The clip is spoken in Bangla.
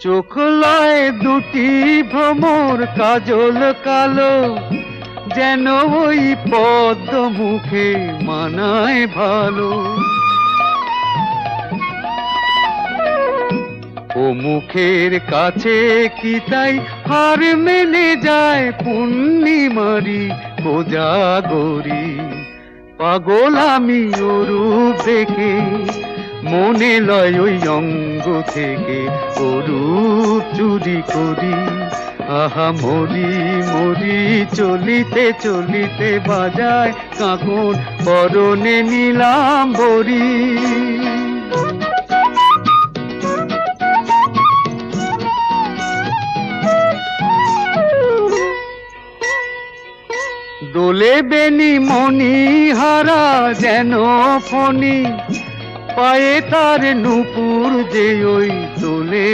চোখ লয় দুটি ভ্রমর কাজল কালো, যেন ওই পদ্ম মুখে মানায় ভালো। ও মুখের কাছে কি তাই হার মেনে যায় পূর্ণিমারি কোজাগরি। পাগল আমি ওরূপ দেখে, মনে লয় ওই অঙ্গ থেকে ওরূপ চুরি করি। আহা মরি মরি চলিতে চলিতে বাজায় কাঁকন, পরনে নিলাম বরি। দোলে বেনি মনি হারা যেন ফণি, পায়ে তার নূপুর যে ওই তোলে।